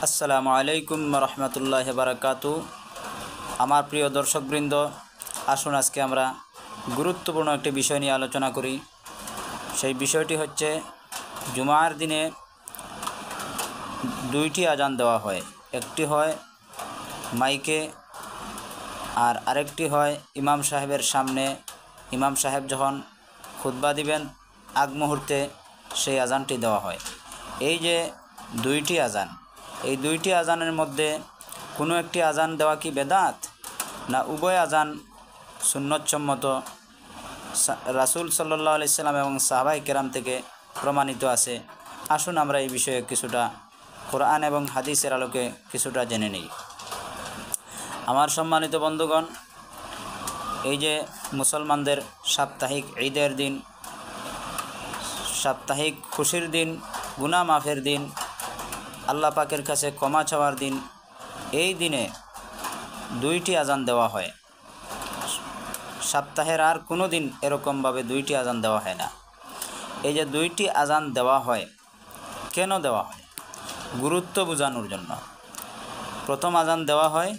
আসসালামু আলাইকুম রহমতুল্লাহ বারাকাতু। আমার প্রিয় দর্শকবৃন্দ, আসুন আজকে আমরা গুরুত্বপূর্ণ একটি বিষয় নিয়ে আলোচনা করি। সেই বিষয়টি হচ্ছে জুমার দিনে দুইটি আজান দেওয়া হয়। একটি হয় মাইকে আর আরেকটি হয় ইমাম সাহেবের সামনে। ইমাম সাহেব যখন খুতবা দিবেন আগ মুহূর্তে সেই আজানটি দেওয়া হয়। এই যে দুইটি আজান, এই দুইটি আজানের মধ্যে কোনো একটি আজান দেওয়া কি বেদাত, না উভয় আজান সুন্নতসম্মত রাসূল সাল্লাল্লাহু আলাইহি সাল্লাম এবং সাহাবায়ে কেরাম থেকে প্রমাণিত আছে? আসুন আমরা এই বিষয়ে কিছুটা কোরআন এবং হাদিসের আলোকে কিছুটা জেনে নিই। আমার সম্মানিত বন্ধুগণ, এই যে মুসলমানদের সাপ্তাহিক ঈদের দিন, সাপ্তাহিক খুশির দিন, গুনাহ মাফের দিন, আল্লাহ পাকের কাছে ক্ষমা চাওয়ার দিন, এই দিনে দুইটি আজান দেওয়া হয়। সপ্তাহের আর কোনো দিন এরকমভাবে দুইটি আজান দেওয়া হয় না। এই যে দুইটি আজান দেওয়া হয়, কেন দেওয়া হয়? গুরুত্ব বোঝানোর জন্য প্রথম আজান দেওয়া হয়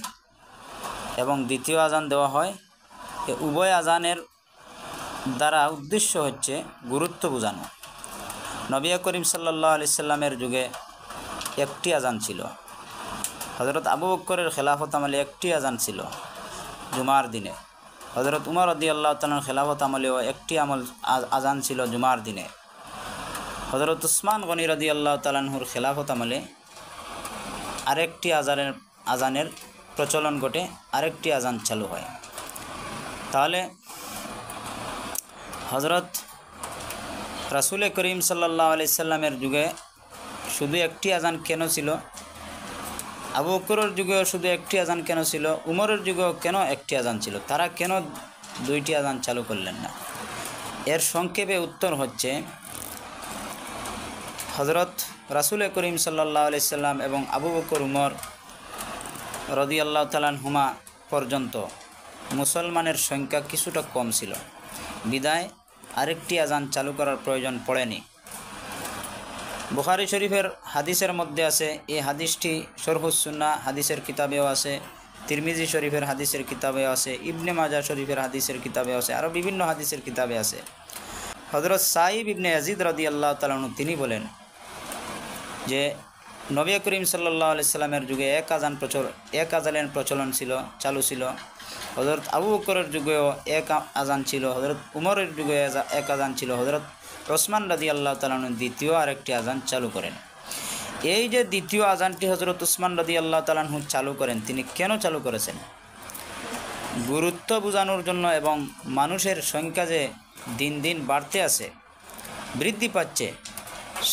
এবং দ্বিতীয় আজান দেওয়া হয়। এই উভয় আজানের দ্বারা উদ্দেশ্য হচ্ছে গুরুত্ব বোঝানো। নবী করিম সাল্লাল্লাহু আলাইহি সাল্লামের যুগে একটি আজান ছিল। হযরত আবু বকরের খেলাফত আমলে একটি আজান ছিল জুমার দিনে। হযরত উমর রাদিয়াল্লাহু তাআলার খেলাফত আমলেও একটি আজান ছিল জুমার দিনে। হযরত উসমান গনি রাদিয়াল্লাহু তাআলার খেলাফত আমলে আরেকটি আজানের প্রচলন ঘটে, আরেকটি আজান চালু হয়। তাহলে হযরত রাসূল করিম সাল্লাল্লাহু আলাইহি সাল্লামের যুগে শুধু একটি আজান কেন ছিল? আবু বকরের যুগেও শুধু একটি আজান কেন ছিল? উমরের যুগেও কেন একটি আজান ছিল? তারা কেন দুইটি আজান চালু করলেন না? এর সংক্ষেপে উত্তর হচ্ছে, হযরত রাসূল করিম সাল্লাল্লাহু আলাইহি সাল্লাম এবং আবু বকর উমর রাদিয়াল্লাহু তাআলা আনহুমা পর্যন্ত মুসলমানের সংখ্যা কিছুটা কম ছিল, বিদায় আরেকটি আজান চালু করার প্রয়োজন পড়েনি। বুখারী শরীফের হাদিসের মধ্যে আছে, এই হাদিসটি শরহুস সুন্নাহ হাদিসের কিতাবেও আছে, তিরমিজি শরীফের হাদিসের কিতাবেও আছে, ইবনে মাজাহ শরীফের হাদিসের কিতাবেও আছে, আরও বিভিন্ন হাদিসের কিতাবে আছে। হযরত সাইব ইবনে ইয়াজিদ রাদিয়াল্লাহু তাআলা আনহু তিনি বলেন যে নবী করিম সাল্লাল্লাহু আলাইহি সাল্লামের যুগে এক আজানের প্রচলন ছিল, চালু ছিল। হযরত আবু বকরের যুগেও এক আজান ছিল, হযরত উমরের যুগে এক আজান ছিল, হযরত ওসমান রাদিয়াল্লাহু তাআলা আনহু দ্বিতীয় আরেকটি আজান চালু করেন। এই যে দ্বিতীয় আজানটি হযরত ওসমান রাদিয়াল্লাহু তাআলা আনহু চালু করেন, তিনি কেন চালু করেছেন? গুরুত্ব বোঝানোর জন্য এবং মানুষের সংখ্যা যে দিন দিন বাড়তে আছে, বৃদ্ধি পাচ্ছে,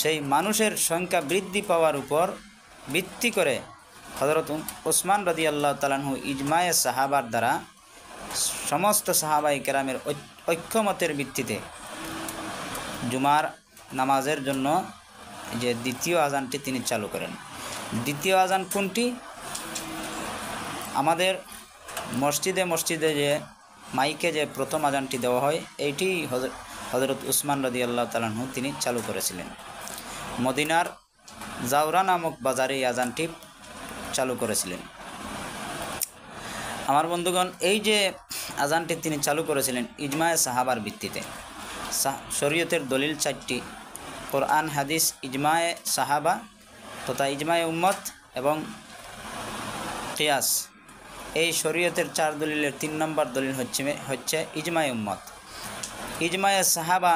সেই মানুষের সংখ্যা বৃদ্ধি পাওয়ার উপর ভিত্তি করে হযরত ওসমান রাদিয়াল্লাহু তাআলা আনহু ইজমায়ে সাহাবার দ্বারা সমস্ত সাহাবায়ে কেরামের ঐক্যমতের ভিত্তিতে জুমার নামাজের জন্য যে দ্বিতীয় আজানটি তিনি চালু করেন। দ্বিতীয় আজান কোনটি? আমাদের মসজিদে যে মাইকে যে প্রথম আজানটি দেওয়া হয়, এইটি হযরত উসমান রাদিয়াল্লাহু তাআলা আনহু তিনি চালু করেছিলেন। মদিনার জাওরা নামক বাজারে এই আজানটি চালু করেছিলেন। আমার বন্ধুগণ, এই যে আজানটি তিনি চালু করেছিলেন ইজমায়ে সাহাবার ভিত্তিতে। শরীয়তের দলিল চারটি: কোরআন, হাদিস, ইজমায়ে সাহাবা তথা ইজমায়ে উম্মত এবং কিয়াস। এই শরীয়তের চার দলিলের 3 নম্বর দলিল হচ্ছে ইজমায়ে উম্মত। ইজমায়ে সাহাবা,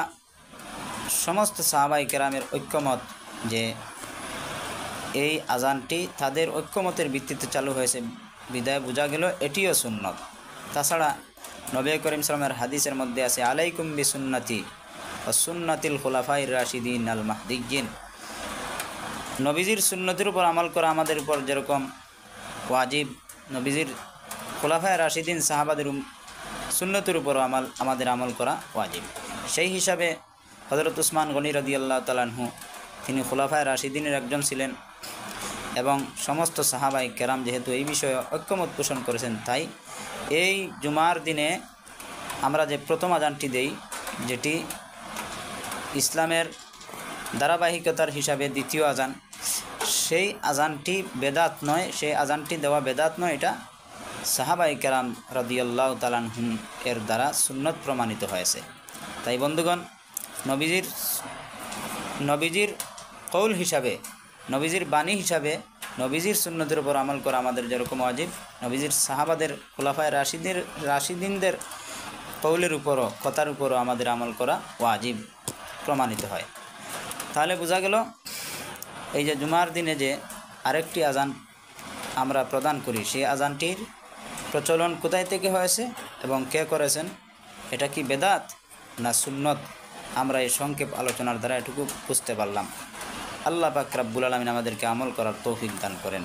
সমস্ত সাহাবায়ে কেরামের ঐক্যমত যে এই আজানটি তাদের ঐক্যমতের ভিত্তিতে চালু হয়েছে, বিদায় বোঝা গেল এটিও সুন্নত। তাছাড়া নবী করিম সাল্লামের হাদিসের মধ্যে আছে, আলাইকুম বিসুন্নতি ওয়া সুন্নাতিল খুলাফায়ে রাশিদিন আল মাহদিয়্যিন। নবীজির সুন্নতির উপর আমল করা আমাদের উপর যেরকম ওয়াজিব, নবীজির খুলাফায়ে রাশিদিন সাহাবাদের সুন্নতির উপর আমাদের আমল করা ওয়াজিব। সেই হিসাবে হযরত উসমান গনি রাদিয়াল্লাহু তাআলা আনহু তিনি খুলাফায়ে রাশিদিনের একজন ছিলেন এবং সমস্ত সাহাবায়ে কেরাম যেহেতু এই বিষয়ে ঐক্যমত পোষণ করেছেন, তাই এই জুমার দিনে আমরা যে প্রথম আজানটি দেই, যেটি ইসলামের ধারাবাহিকতার হিসাবে দ্বিতীয় আজান, সেই আজানটি বেদাত নয়, সেই আজানটি দেওয়া বেদাত নয়, এটা সাহাবায়ে কেরাম রাদিয়াল্লাহু তাআলা আনহুম এর দ্বারা সুন্নত প্রমাণিত হয়েছে। তাই বন্ধুগণ, নবীজির কৌল হিসাবে, নবীজির বাণী হিসাবে, নবীজির সুন্নতের উপর আমল করা আমাদের যেরকম ওয়াজিব, নবীজির সাহাবাদের খোলাফায়ে রাশিদিনদের কৌলের উপরও, কথার উপরও আমাদের আমল করা ওয়াজিব প্রমাণিত হয়। তাহলে বোঝা গেল এই যে জুমার দিনে যে আরেকটি আজান আমরা প্রদান করি, সেই আজানটির প্রচলন কোথায় থেকে হয়েছে এবং কে করেছেন, এটা কি বেদাত না সুন্নত, আমরা এই সংক্ষেপ আলোচনার দ্বারা এটুকু বুঝতে পারলাম। আল্লাহ পাক রব্বুল আলামিন আমাদেরকে আমল করার তৌফিক দান করেন।